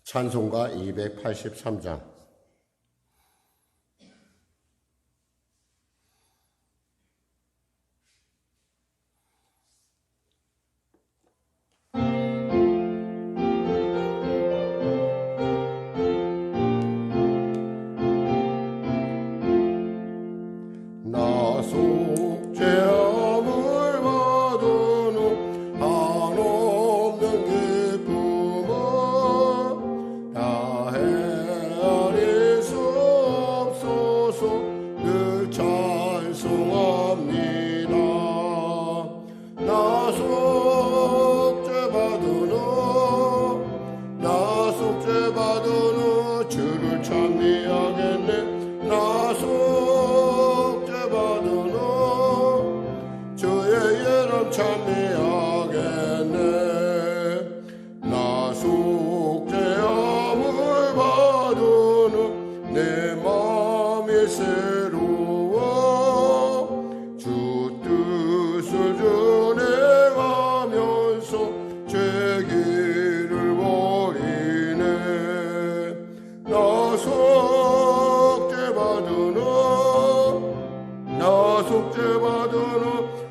찬송가 283장. 나 속죄함을 받은 후 한없는 기쁨을 다 헤아릴 수 없어서 늘 찬송합니다. 나 속죄받은 후 주를 찬미하겠네. 나 속죄받은 후 주의 이름 찬미하겠네. 나 속죄함을 받은 후 내 마음이 새로워 주 뜻을 준행하면서 죄 길을 버리네. 나 속죄받은 후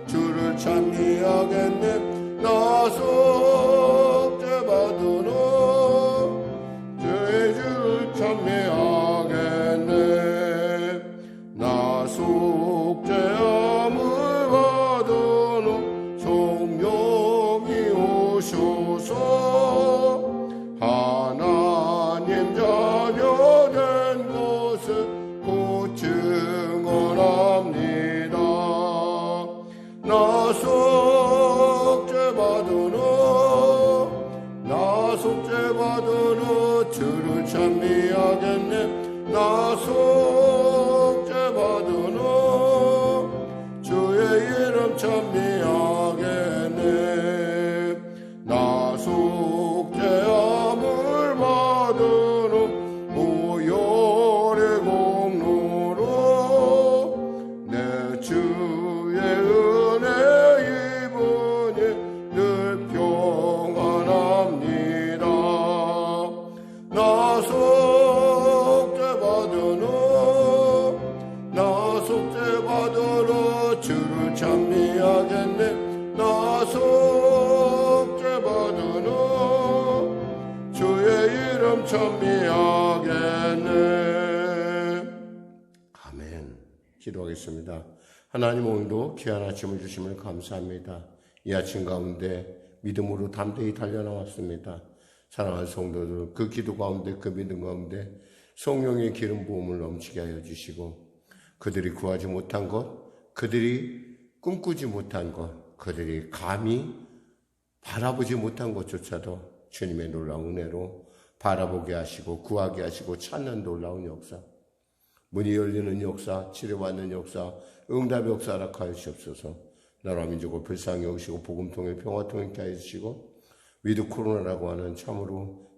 주를 찬미하겠네. 나 속죄받은 후 주의 주를 찬미하겠네. 나 속죄함을 받은 후 성령이 오셔서 하나님 자녀 된 것을 곧 증언합니다. 나 속죄받은 후 주를 찬미하겠네. 나 속죄받은 후 주의 이름 찬미하겠네. 나 속죄함을 받은 후 보혈의 공로로 내 주의 은혜 입으니 늘 평안합니다. 나 속죄받은 후 주를 찬미하겠네. 나 속죄받은 후 주의 이름 찬미하겠네. 아멘. 기도하겠습니다. 하나님, 오늘도 귀한 아침을 주심을 감사합니다. 이 아침 가운데 믿음으로 담대히 달려나왔습니다. 사랑하는 성도들, 그 기도 가운데, 그 믿음 가운데 성령의 기름 부음을 넘치게 하여 주시고, 그들이 구하지 못한 것, 그들이 꿈꾸지 못한 것, 그들이 감히 바라보지 못한 것조차도 주님의 놀라운 은혜로 바라보게 하시고 구하게 하시고 찾는 놀라운 역사, 문이 열리는 역사, 치료받는 역사, 응답의 역사 허락하여 주옵소서. 나라 민족을 불쌍히 여기시고 복음 통해 평화 통행케 하여 주시고, 위드 코로나라고 하는 참으로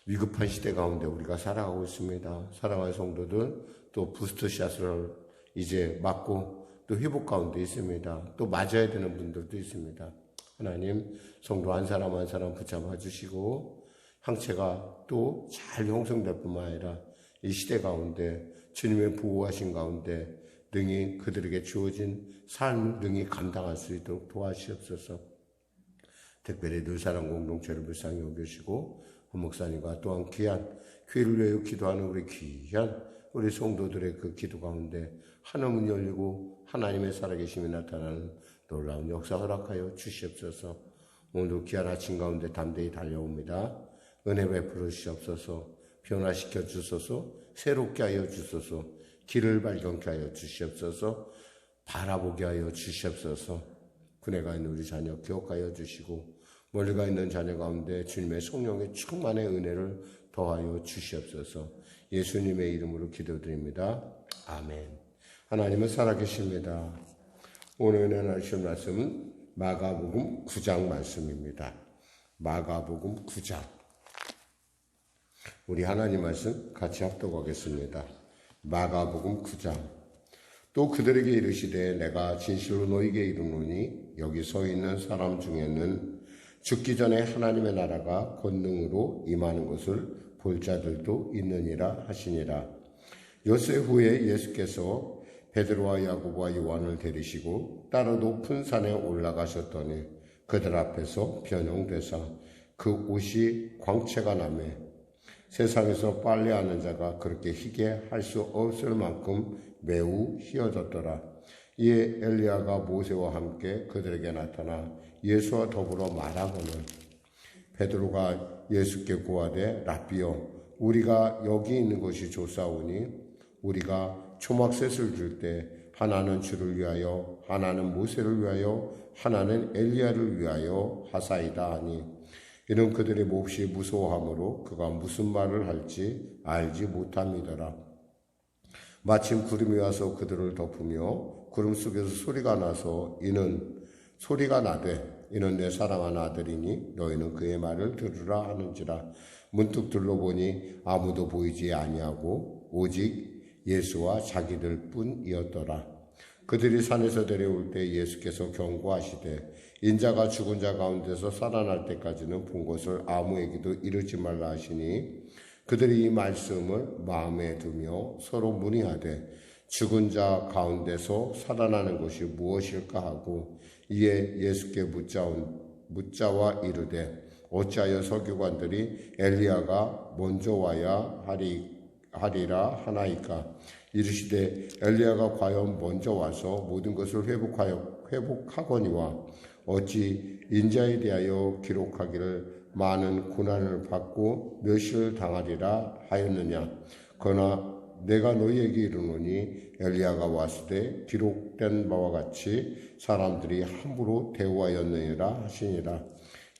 위급한 시대 가운데 우리가 살아가고 있습니다. 사랑하는 성도들, 또 부스터샷을 이제 맞고 또 회복 가운데 있습니다. 또 맞아야 되는 분들도 있습니다. 하나님, 성도 한 사람 한 사람 붙잡아 주시고 항체가 또 잘 형성될 뿐만 아니라 이 시대 가운데 주님의 보호하신 가운데 능히 그들에게 주어진 삶을 능히 감당할 수 있도록 도와주시옵소서. 특별히 늘사랑 공동체를 불쌍히 여기시고 목사님과 또한 귀한 교회를 위하여 기도하는 우리 귀한 우리 성도들의 그 기도 가운데 하늘문 열리고 하나님의 살아계심이 나타나는 놀라운 역사 허락하여 주시옵소서. 오늘도 귀한 아침 가운데 담대히 달려옵니다. 은혜 베풀어 주시옵소서. 변화시켜 주소서. 새롭게 하여 주소서. 길을 발견케 하여 주시옵소서. 바라보게 하여 주시옵소서. 군에 가 있는 우리 자녀 기억하여 주시고, 멀리 가 있는 자녀 가운데 주님의 성령의 충만의 은혜를 더하여 주시옵소서. 예수님의 이름으로 기도드립니다. 아멘. 하나님은 살아계십니다. 오늘 은혜 나누실 말씀은 마가복음 9장 말씀입니다. 마가복음 9장. 우리 하나님 말씀 같이 합독하겠습니다. 마가복음 9장. 또 그들에게 이르시되 내가 진실로 너희에게 이르노니 여기 서 있는 사람 중에는 죽기 전에 하나님의 나라가 권능으로 임하는 것을 볼 자들도 있느니라 하시니라. 엿새 후에 예수께서 베드로와 야고보와 요한을 데리시고 따로 높은 산에 올라가셨더니 그들 앞에서 변형되사 그 옷이 광채가 나매 세상에서 빨래하는 자가 그렇게 희게 할 수 없을 만큼 매우 희어졌더라. 이에 엘리야가 모세와 함께 그들에게 나타나 예수와 더불어 말하고는 베드로가 예수께 고하되 라삐여 우리가 여기 있는 것이 좋사오니 우리가 초막셋을 줄 때 하나는 주를 위하여 하나는 모세를 위하여 하나는 엘리야를 위하여 하사이다 하니 이는 그들의 몹시 무서워하므로 그가 무슨 말을 할지 알지 못함이더라. 마침 구름이 와서 그들을 덮으며 구름 속에서 소리가 나서 이는 내 사랑하는 아들이니 너희는 그의 말을 들으라 하는지라. 문득 둘러보니 아무도 보이지 아니하고 오직 예수와 자기들 뿐이었더라. 그들이 산에서 데려올 때 예수께서 경고하시되 인자가 죽은 자 가운데서 살아날 때까지는 본 것을 아무에게도 이르지 말라 하시니 그들이 이 말씀을 마음에 두며 서로 문의하되 죽은 자 가운데서 살아나는 것이 무엇일까 하고 이에 예수께 묻자와 이르되 어찌하여 서기관들이 엘리야가 먼저 와야 하리라 하나이까. 이르시되 엘리야가 과연 먼저 와서 모든 것을 회복하거니와 어찌 인자에 대하여 기록하기를 많은 고난을 받고 멸시를 당하리라 하였느냐. 그러나 내가 너희에게 이르노니 엘리야가 왔을 때 기록된 바와 같이 사람들이 함부로 대우하였느니라 하시니라.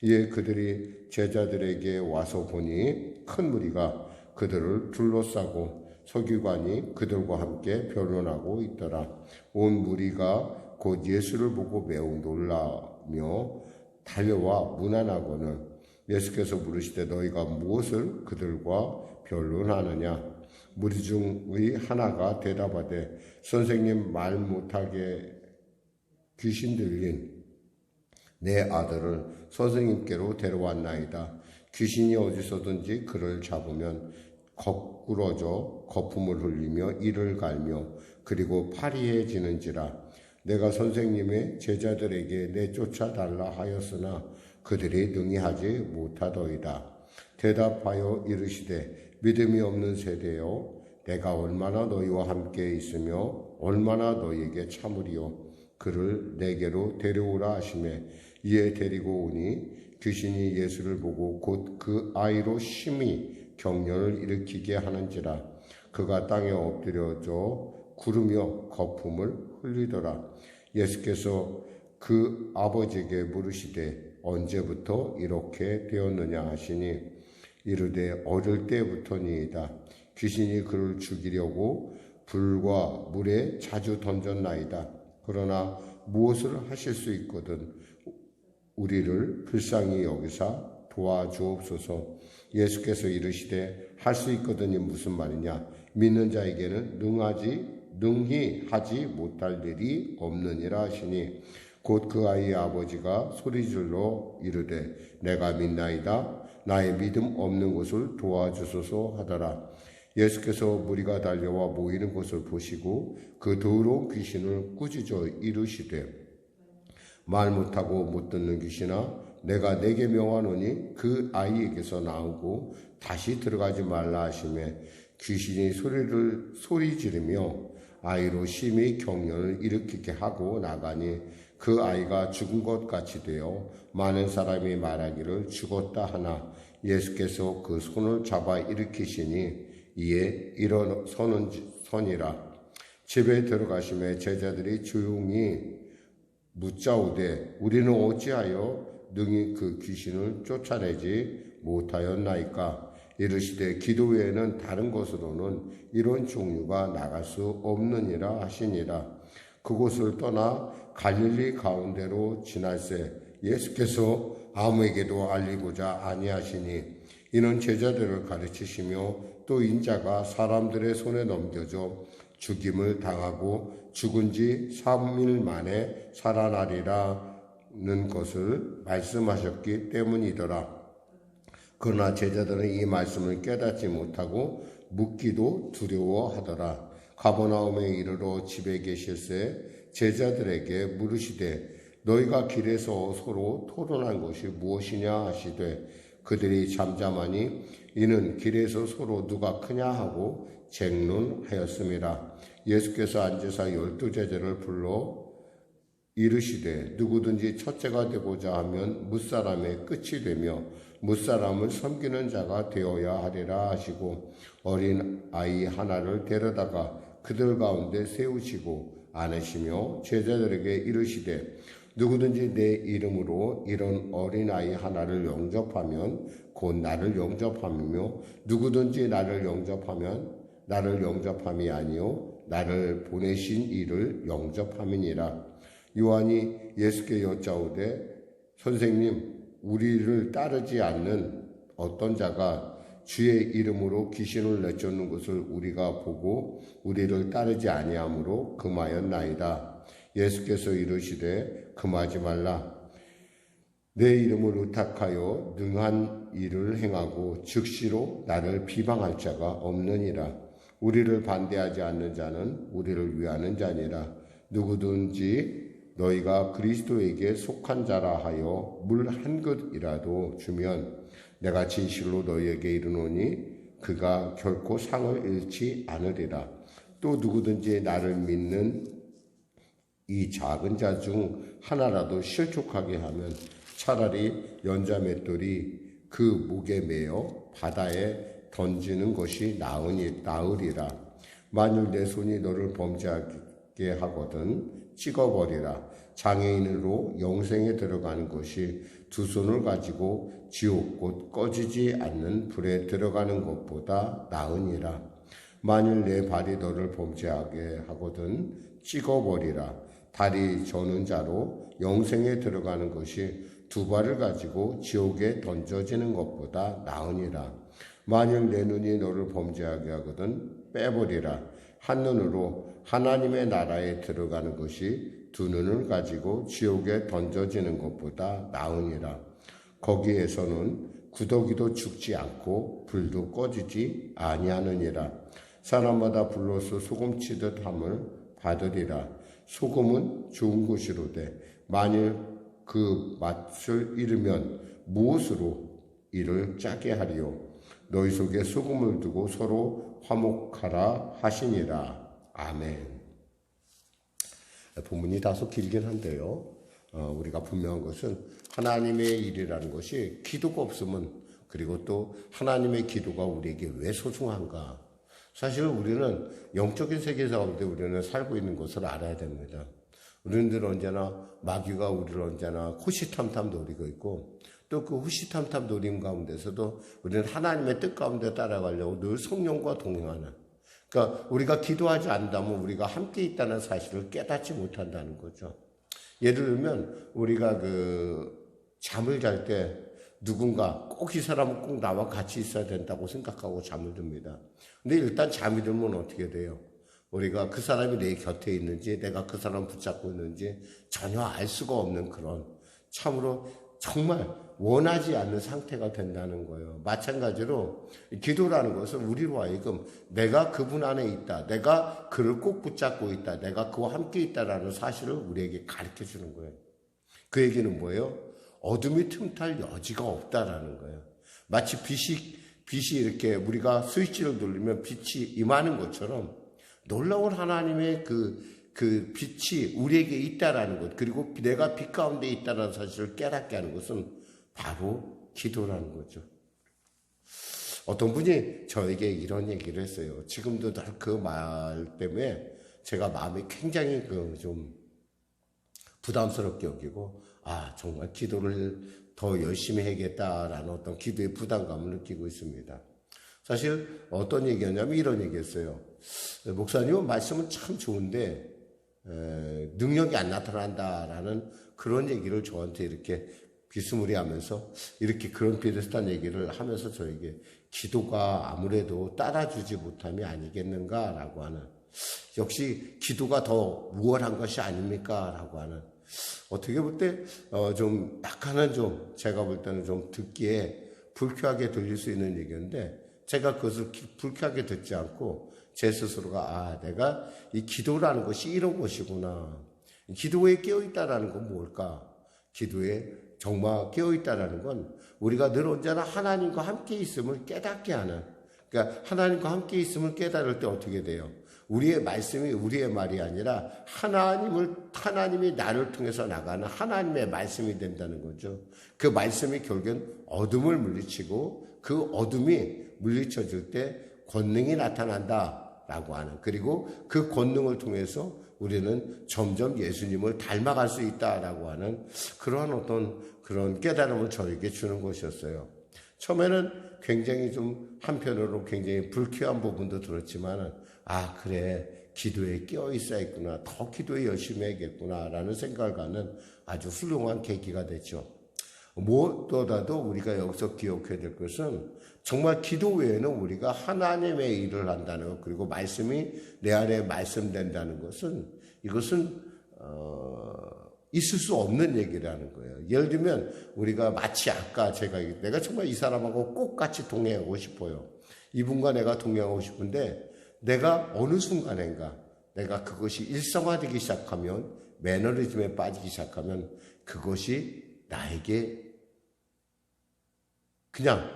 이에 그들이 제자들에게 와서 보니 큰 무리가 그들을 둘러싸고 서기관이 그들과 함께 변론하고 있더라. 온 무리가 곧 예수를 보고 매우 놀라며 달려와 문안하거늘 예수께서 물으시되 너희가 무엇을 그들과 변론하느냐. 무리 중의 하나가 대답하되 선생님 말 못하게 귀신 들린 내 아들을 선생님께로 데려왔나이다. 귀신이 어디서든지 그를 잡으면 거꾸러져 거품을 흘리며 이를 갈며 그리고 파리해지는지라. 내가 선생님의 제자들에게 내쫓아 달라 하였으나 그들이 능히 하지 못하더이다. 대답하여 이르시되 믿음이 없는 세대여 내가 얼마나 너희와 함께 있으며 얼마나 너희에게 참으리요. 그를 내게로 데려오라 하시매 이에 데리고 오니 귀신이 예수를 보고 곧 그 아이로 심히 경련을 일으키게 하는지라. 그가 땅에 엎드려져 구르며 거품을 흘리더라. 예수께서 그 아버지에게 물으시되 언제부터 이렇게 되었느냐 하시니 이르되 어릴 때부터니이다. 귀신이 그를 죽이려고 불과 물에 자주 던졌나이다. 그러나 무엇을 하실 수 있거든 우리를 불쌍히 여기사 도와주옵소서. 예수께서 이르시되 할 수 있거든이 무슨 말이냐. 믿는 자에게는 능히 하지 못할 일이 없느니라 하시니 곧 그 아이의 아버지가 소리질러 이르되 내가 믿나이다. 나의 믿음 없는 것을 도와주소서 하더라. 예수께서 무리가 달려와 모이는 것을 보시고 그 더러운 귀신을 꾸짖어 이르시되 말 못하고 못 듣는 귀신아 내가 내게 명하노니 그 아이에게서 나오고 다시 들어가지 말라 하시매 귀신이 소리 지르며 아이로 심히 경련을 일으키게 하고 나가니 그 아이가 죽은 것 같이 되어 많은 사람이 말하기를 죽었다 하나 예수께서 그 손을 잡아 일으키시니 이에 일어서니라. 집에 들어가심에 제자들이 조용히 묻자오되 우리는 어찌하여 능히 그 귀신을 쫓아내지 못하였나이까. 이르시되 기도 외에는 다른 것으로는 이런 종류가 나갈 수 없느니라 하시니라. 그곳을 떠나 갈릴리 가운데로 지날새 예수께서 아무에게도 알리고자 아니하시니 이는 제자들을 가르치시며 또 인자가 사람들의 손에 넘겨져 죽임을 당하고 죽은 지 3일 만에 살아나리라 것을 말씀하셨기 때문이더라. 그러나 제자들은 이 말씀을 깨닫지 못하고 묻기도 두려워하더라. 가버나움에 이르러 집에 계실새 제자들에게 물으시되 너희가 길에서 서로 토론한 것이 무엇이냐 하시되 그들이 잠잠하니 이는 길에서 서로 누가 크냐 하고 쟁론하였음이라. 예수께서 앉으사 12제자를 불러 이르시되 누구든지 첫째가 되고자 하면 뭇사람의 끝이 되며 뭇사람을 섬기는 자가 되어야 하리라 하시고 어린 아이 하나를 데려다가 그들 가운데 세우시고 안으시며 제자들에게 이르시되 누구든지 내 이름으로 이런 어린아이 하나를 영접하면 곧 나를 영접함이며 누구든지 나를 영접하면 나를 영접함이 아니요 나를 보내신 이를 영접함이니라. 요한이 예수께 여짜오되 선생님 우리를 따르지 않는 어떤 자가 주의 이름으로 귀신을 내쫓는 것을 우리가 보고 우리를 따르지 아니하므로 금하였나이다. 예수께서 이르시되 금하지 말라. 내 이름을 의탁하여 능한 일을 행하고 즉시로 나를 비방할 자가 없느니라. 우리를 반대하지 않는 자는 우리를 위하는 자니라. 누구든지 너희가 그리스도에게 속한 자라 하여 물 한 그릇이라도 주면 내가 진실로 너희에게 이르노니 그가 결코 상을 잃지 않으리라. 또 누구든지 나를 믿는 이 작은 자 중 하나라도 실족하게 하면 차라리 연자맷돌이 그 목에 매어 바다에 던지는 것이 나으리라. 만일 내 손이 너를 범죄하게 하거든 찍어버리라. 장애인으로 영생에 들어가는 것이 두 손을 가지고 지옥 곧 꺼지지 않는 불에 들어가는 것보다 나으니라. 만일 내 발이 너를 범죄하게 하거든 찍어버리라. 다리 저는 자로 영생에 들어가는 것이 두 발을 가지고 지옥에 던져지는 것보다 나으니라. 만일 내 눈이 너를 범죄하게 하거든 빼버리라. 한 눈으로 하나님의 나라에 들어가는 것이 두 눈을 가지고 지옥에 던져지는 것보다 나으니라. 거기에서는 구더기도 죽지 않고 불도 꺼지지 아니하느니라. 사람마다 불로서 소금치듯 함을 받으리라. 소금은 좋은 것이로되 만일 그 맛을 잃으면 무엇으로 이를 짜게 하리요. 너희 속에 소금을 두고 서로 화목하라 하시니라. 아멘. 본문이 다소 길긴 한데요. 우리가 분명한 것은 하나님의 일이라는 것이 기도가 없으면 그리고 또 하나님의 기도가 우리에게 왜 소중한가. 사실 우리는 영적인 세계 가운데 우리는 살고 있는 것을 알아야 됩니다. 우리들 언제나 마귀가 우리를 언제나 호시탐탐 노리고 있고 또 그 호시탐탐 노림 가운데서도 우리는 하나님의 뜻 가운데 따라가려고 늘 성령과 동행하는, 그러니까 우리가 기도하지 않는다면 우리가 함께 있다는 사실을 깨닫지 못한다는 거죠. 예를 들면 우리가 잠을 잘 때 누군가 꼭 이 사람은 꼭 나와 같이 있어야 된다고 생각하고 잠을 듭니다. 근데 일단 잠이 들면 어떻게 돼요? 우리가 그 사람이 내 곁에 있는지 내가 그 사람을 붙잡고 있는지 전혀 알 수가 없는 그런 참으로 정말 원하지 않는 상태가 된다는 거예요. 마찬가지로 기도라는 것은 우리로 하여금 내가 그분 안에 있다, 내가 그를 꼭 붙잡고 있다, 내가 그와 함께 있다라는 사실을 우리에게 가르쳐 주는 거예요. 그 얘기는 뭐예요? 어둠이 틈탈 여지가 없다라는 거예요. 마치 빛이 이렇게 우리가 스위치를 누르면 빛이 임하는 것처럼 놀라운 하나님의 그 빛이 우리에게 있다라는 것, 그리고 내가 빛 가운데 있다라는 사실을 깨닫게 하는 것은 바로 기도라는 거죠. 어떤 분이 저에게 이런 얘기를 했어요. 지금도 늘 그 말 때문에 제가 마음이 굉장히 좀 부담스럽게 여기고, 정말 기도를 더 열심히 해야겠다라는 어떤 기도의 부담감을 느끼고 있습니다. 사실 어떤 얘기였냐면 이런 얘기였어요. 목사님은 말씀은 참 좋은데 능력이 안 나타난다라는 그런 얘기를 저한테 이렇게 비스무리하면서 이렇게 그런 비슷한 얘기를 하면서 저에게 기도가 아무래도 따라주지 못함이 아니겠는가라고 하는, 역시 기도가 더 우월한 것이 아닙니까? 라고 하는 어떻게 볼 때, 좀, 약간은 좀, 제가 볼 때는 좀 듣기에 불쾌하게 들릴 수 있는 얘기인데, 제가 그것을 불쾌하게 듣지 않고, 제 스스로가, 내가 이 기도라는 것이 이런 것이구나. 기도에 깨어있다라는 건 뭘까? 기도에 정말 깨어있다라는 건 우리가 늘 언제나 하나님과 함께 있음을 깨닫게 하는, 그러니까 하나님과 함께 있음을 깨달을 때 어떻게 돼요? 우리의 말씀이 우리의 말이 아니라 하나님이 나를 통해서 나가는 하나님의 말씀이 된다는 거죠. 그 말씀이 결국엔 어둠을 물리치고 그 어둠이 물리쳐질 때 권능이 나타난다라고 하는, 그리고 그 권능을 통해서 우리는 점점 예수님을 닮아갈 수 있다라고 하는 그러한 어떤 그런 깨달음을 저에게 주는 것이었어요. 처음에는 굉장히 좀 한편으로 굉장히 불쾌한 부분도 들었지만은, 그래, 기도에 깨어 있어야겠구나, 더 기도에 열심히 해야겠구나라는 생각을 갖는 아주 훌륭한 계기가 됐죠. 무엇보다도 우리가 여기서 기억해야 될 것은 정말 기도 외에는 우리가 하나님의 일을 한다는 것, 그리고 말씀이 내 안에 말씀된다는 것은, 이것은 있을 수 없는 얘기라는 거예요. 예를 들면 우리가 마치 아까 내가 정말 이 사람하고 꼭 같이 동행하고 싶어요. 이분과 내가 동행하고 싶은데 내가 어느 순간인가 내가 그것이 일상화되기 시작하면, 매너리즘에 빠지기 시작하면 그것이 나에게 그냥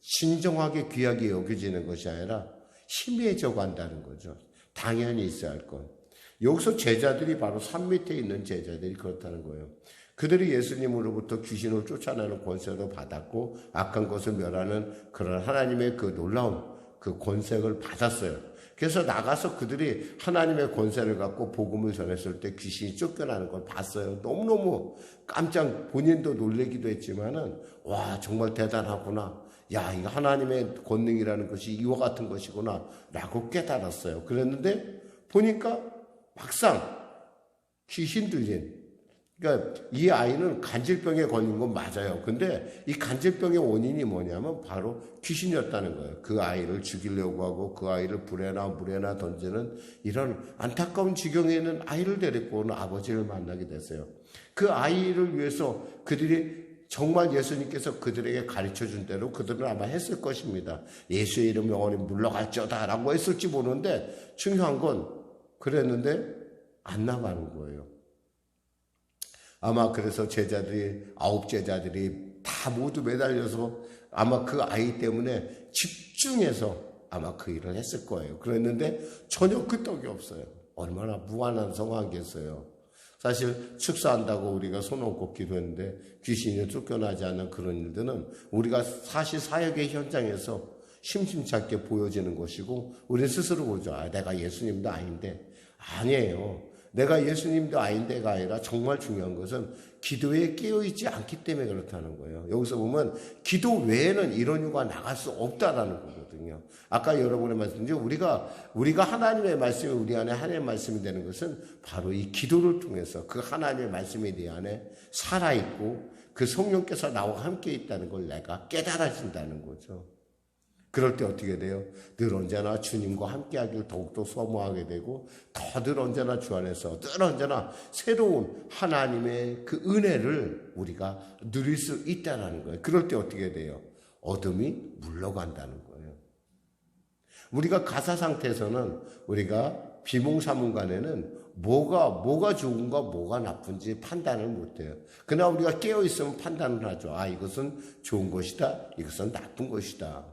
신정하게 귀하게 여겨지는 것이 아니라 희미해져 간다는 거죠. 당연히 있어야 할 것. 여기서 제자들이 바로 산 밑에 있는 제자들이 그렇다는 거예요. 그들이 예수님으로부터 귀신을 쫓아내는 권세도 받았고 악한 것을 멸하는 그런 하나님의 그 놀라운 그 권세를 받았어요. 그래서 나가서 그들이 하나님의 권세를 갖고 복음을 전했을 때 귀신이 쫓겨나는 걸 봤어요. 너무너무 깜짝, 본인도 놀라기도 했지만은, 와, 정말 대단하구나. 야, 이거 하나님의 권능이라는 것이 이와 같은 것이구나 라고 깨달았어요. 그랬는데 보니까 막상 귀신 들린, 그러니까 이 아이는 간질병에 걸린 건 맞아요. 근데 이 간질병의 원인이 뭐냐면 바로 귀신이었다는 거예요. 그 아이를 죽이려고 하고 그 아이를 불에나 물에나 던지는 이런 안타까운 지경에 있는 아이를 데리고 오는 아버지를 만나게 됐어요. 그 아이를 위해서 그들이 정말 예수님께서 그들에게 가르쳐준 대로 그들은 아마 했을 것입니다. 예수의 이름 영원히 물러갈지어다 라고 했을지 모르는데, 중요한 건 그랬는데 안 나가는 거예요. 아마 그래서 아홉 제자들이 다 모두 매달려서 아마 그 아이 때문에 집중해서 아마 그 일을 했을 거예요. 그랬는데 전혀 끄떡이 없어요. 얼마나 무한한 상황이겠어요. 사실 축사한다고 우리가 손 얹고 기도했는데 귀신이 쫓겨나지 않는 그런 일들은 우리가 사실 사역의 현장에서 심심치 않게 보여지는 것이고, 우리 스스로 보죠. 내가 예수님도 아닌데. 아니에요. 내가 예수님도 아닌데가 아니라 정말 중요한 것은 기도에 깨어있지 않기 때문에 그렇다는 거예요. 여기서 보면 기도 외에는 이런 이유가 나갈 수 없다라는 거거든요. 아까 여러분의 말씀이죠. 우리가 하나님의 말씀이 우리 안에 하나님의 말씀이 되는 것은 바로 이 기도를 통해서 그 하나님의 말씀이 내 안에 살아있고 그 성령께서 나와 함께 있다는 걸 내가 깨달아진다는 거죠. 그럴 때 어떻게 돼요? 늘 언제나 주님과 함께하기를 더욱더 소망하게 되고, 늘 언제나 주 안에서 늘 언제나 새로운 하나님의 그 은혜를 우리가 누릴 수 있다는 거예요. 그럴 때 어떻게 돼요? 어둠이 물러간다는 거예요. 우리가 가사 상태에서는 우리가 비몽사몽간에는 뭐가 좋은가 뭐가 나쁜지 판단을 못해요. 그러나 우리가 깨어있으면 판단을 하죠. 이것은 좋은 것이다, 이것은 나쁜 것이다.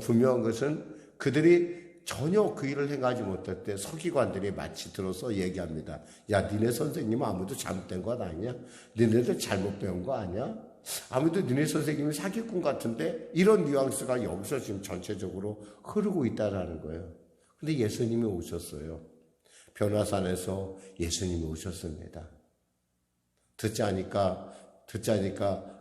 분명한 것은 그들이 전혀 그 일을 행하지 못할 때 서기관들이 마치 들어서 얘기합니다. 야, 니네 선생님은 아무도 잘못된 것 아니야? 니네들 잘못 배운 거 아니야? 아무도 니네 선생님이 사기꾼 같은데? 이런 뉘앙스가 여기서 지금 전체적으로 흐르고 있다는 거예요. 근데 예수님이 오셨어요. 변화산에서 예수님이 오셨습니다. 듣지 않으니까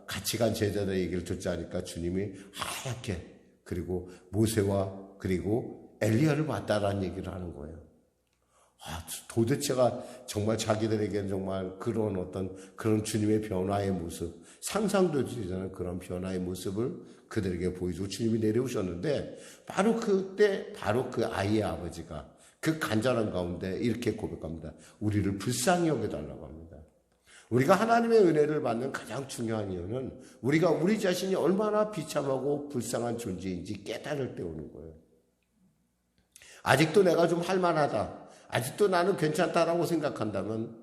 같이 간 제자들의 얘기를 듣지 않으니까 주님이 하얗게, 그리고 모세와 그리고 엘리야를 봤다라는 얘기를 하는 거예요. 도대체가 정말 자기들에게는 정말 그런 주님의 변화의 모습, 상상도 되지 않은 그런 변화의 모습을 그들에게 보여주고 주님이 내려오셨는데, 바로 그때 바로 그 아이의 아버지가 그 간절한 가운데 이렇게 고백합니다. 우리를 불쌍히 여겨달라고 합니다. 우리가 하나님의 은혜를 받는 가장 중요한 이유는 우리가 우리 자신이 얼마나 비참하고 불쌍한 존재인지 깨달을 때 오는 거예요. 아직도 내가 좀 할만하다, 아직도 나는 괜찮다라고 생각한다면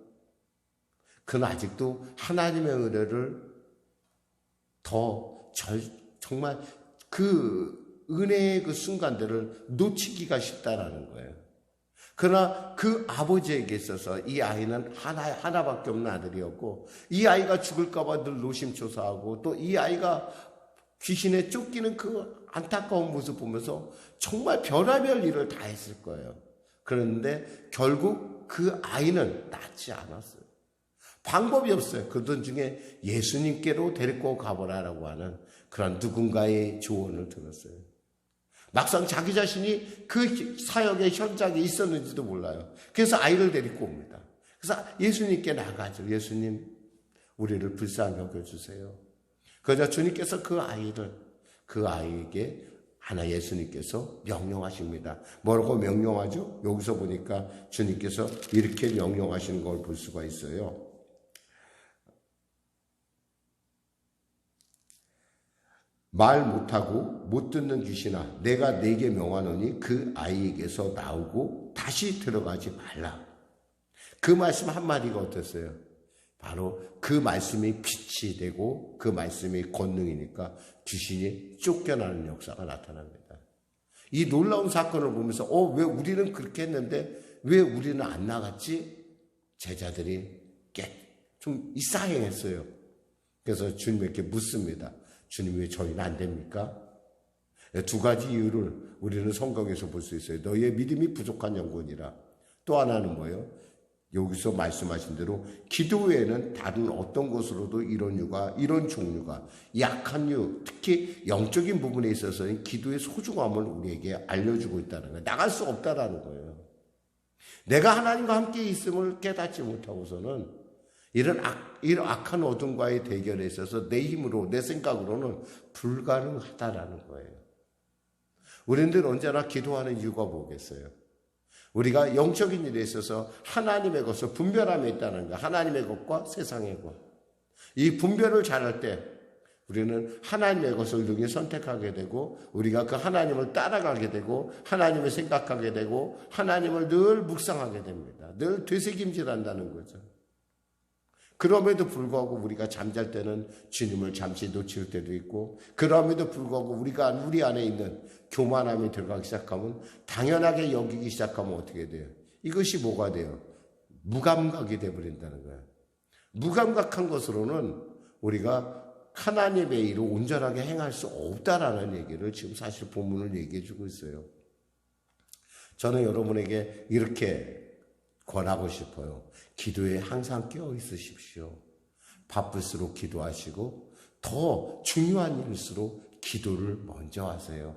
그는 아직도 하나님의 은혜를 정말 그 은혜의 그 순간들을 놓치기가 쉽다라는 거예요. 그러나 그 아버지에게 있어서 이 아이는 하나밖에 없는 아들이었고, 이 아이가 죽을까봐 늘 노심초사하고, 또 이 아이가 귀신에 쫓기는 그 안타까운 모습 보면서 정말 별의별 일을 다 했을 거예요. 그런데 결국 그 아이는 낫지 않았어요. 방법이 없어요. 그들 중에 예수님께로 데리고 가보라라고 하는 그런 누군가의 조언을 들었어요. 막상 자기 자신이 그 사역의 현장에 있었는지도 몰라요. 그래서 아이를 데리고 옵니다. 그래서 예수님께 나가죠. 예수님, 우리를 불쌍히 여겨주세요. 그러자 주님께서 그 아이에게 예수님께서 명령하십니다. 뭐라고 명령하죠? 여기서 보니까 주님께서 이렇게 명령하시는 걸 볼 수가 있어요. 말 못하고 못 듣는 귀신아, 내가 네게 명하노니 그 아이에게서 나오고 다시 들어가지 말라. 그 말씀 한마디가 어땠어요? 바로 그 말씀이 빛이 되고 그 말씀이 권능이니까 귀신이 쫓겨나는 역사가 나타납니다. 이 놀라운 사건을 보면서 왜 우리는 그렇게 했는데 왜 우리는 안 나갔지? 제자들이 좀 이상했어요. 그래서 주님에게 묻습니다. 주님, 왜 저희는 안 됩니까? 두 가지 이유를 우리는 성경에서 볼 수 있어요. 너희의 믿음이 부족한 영혼이라. 또 하나는 뭐예요? 여기서 말씀하신 대로 기도 외에는 다른 어떤 것으로도 이런 종류가 약한 유, 특히 영적인 부분에 있어서는 기도의 소중함을 우리에게 알려주고 있다는 거예요. 나갈 수 없다라는 거예요. 내가 하나님과 함께 있음을 깨닫지 못하고서는 이런 악한 어둠과의 대결에 있어서 내 힘으로, 내 생각으로는 불가능하다라는 거예요. 우리는 언제나 기도하는 이유가 뭐겠어요? 우리가 영적인 일에 있어서 하나님의 것을 분별함에 있다는 거예요. 하나님의 것과 세상의 것. 이 분별을 잘할 때 우리는 하나님의 것을 능히 선택하게 되고, 우리가 그 하나님을 따라가게 되고, 하나님을 생각하게 되고, 하나님을 늘 묵상하게 됩니다. 늘 되새김질한다는 거죠. 그럼에도 불구하고 우리가 잠잘 때는 주님을 잠시 놓칠 때도 있고, 그럼에도 불구하고 우리 안에 있는 교만함이 들어가기 시작하면, 당연하게 여기기 시작하면 어떻게 돼요? 이것이 뭐가 돼요? 무감각이 되어버린다는 거예요. 무감각한 것으로는 우리가 하나님의 일을 온전하게 행할 수 없다라는 얘기를 지금 사실 본문을 얘기해 주고 있어요. 저는 여러분에게 이렇게 권하고 싶어요. 기도에 항상 깨어 있으십시오. 바쁠수록 기도하시고 더 중요한 일일수록 기도를 먼저 하세요.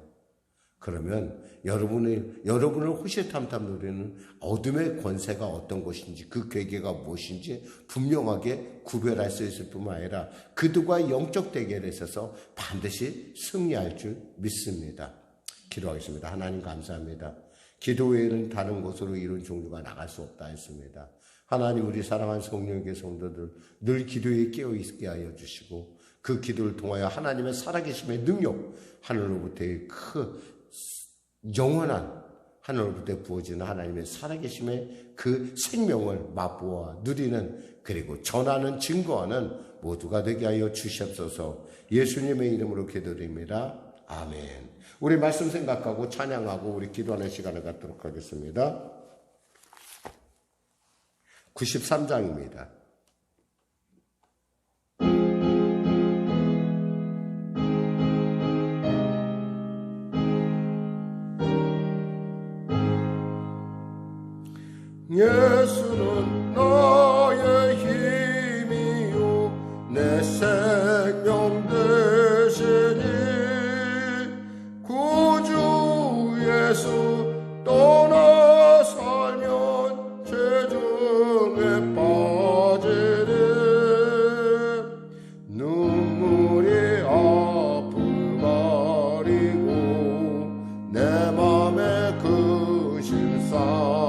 그러면 여러분을 호시탐탐 노리는 어둠의 권세가 어떤 것인지, 그 괴계가 무엇인지 분명하게 구별할 수 있을 뿐만 아니라 그들과 영적 대결에 있어서 반드시 승리할 줄 믿습니다. 기도하겠습니다. 하나님 감사합니다. 기도 외에는 다른 곳으로 이런 종류가 나갈 수 없다 했습니다. 하나님, 우리 사랑하는 성령의 성도들 늘 기도에 깨어 있게 하여 주시고, 그 기도를 통하여 하나님의 살아계심의 능력, 하늘로부터의 그 영원한 하늘로부터 부어지는 하나님의 살아계심의 그 생명을 맛보아 누리는, 그리고 전하는, 증거하는 모두가 되게 하여 주시옵소서. 예수님의 이름으로 기도드립니다. 아멘. 우리 말씀 생각하고 찬양하고 우리 기도하는 시간을 갖도록 하겠습니다. 93장입니다. 예수는 나의 힘이요 내 생명 되시니, 구주 예수 떠나 살면 죄중에 빠지리. 눈물이 아픔 가리고 내 맘에 그 실상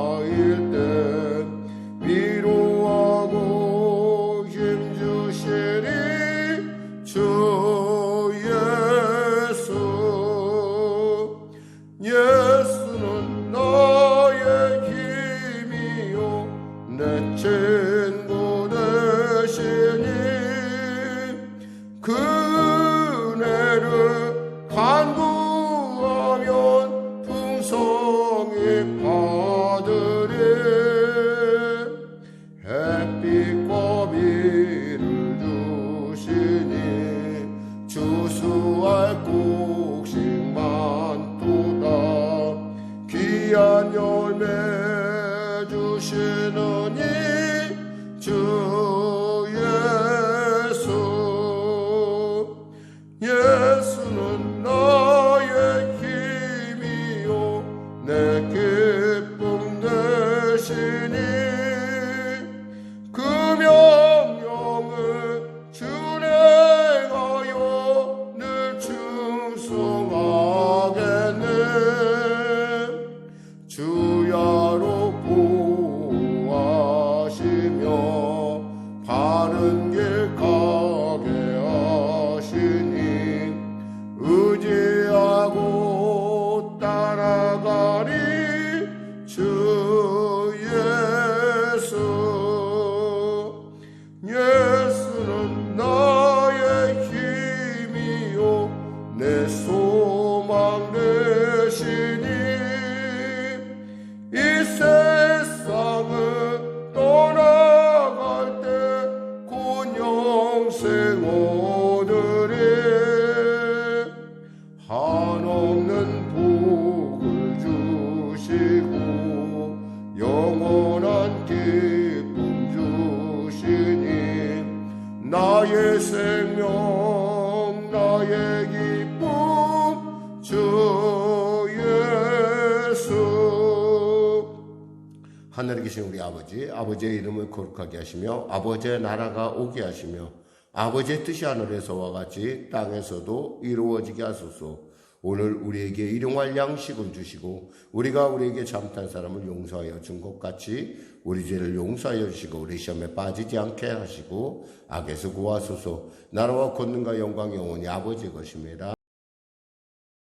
소망 되시니 이 세상을 떠나갈 때 곧 영생 얻으리 한없는 복을 주시고 영원한 기쁨 주시니 나의 생명 나의 기쁨 주 예수. 하늘에 계신 우리 아버지, 아버지의 이름을 거룩하게 하시며 아버지의 나라가 오게 하시며 아버지의 뜻이 하늘에서와 같이 땅에서도 이루어지게 하소서. 오늘 우리에게 일용할 양식을 주시고 우리가 우리에게 잘못한 사람을 용서하여 준 것 같이 우리 죄를 용서하여 주시고 우리 시험에 빠지지 않게 하시고 악에서 구하소서. 나라와 권능과 영광 영원히 아버지의 것입니다.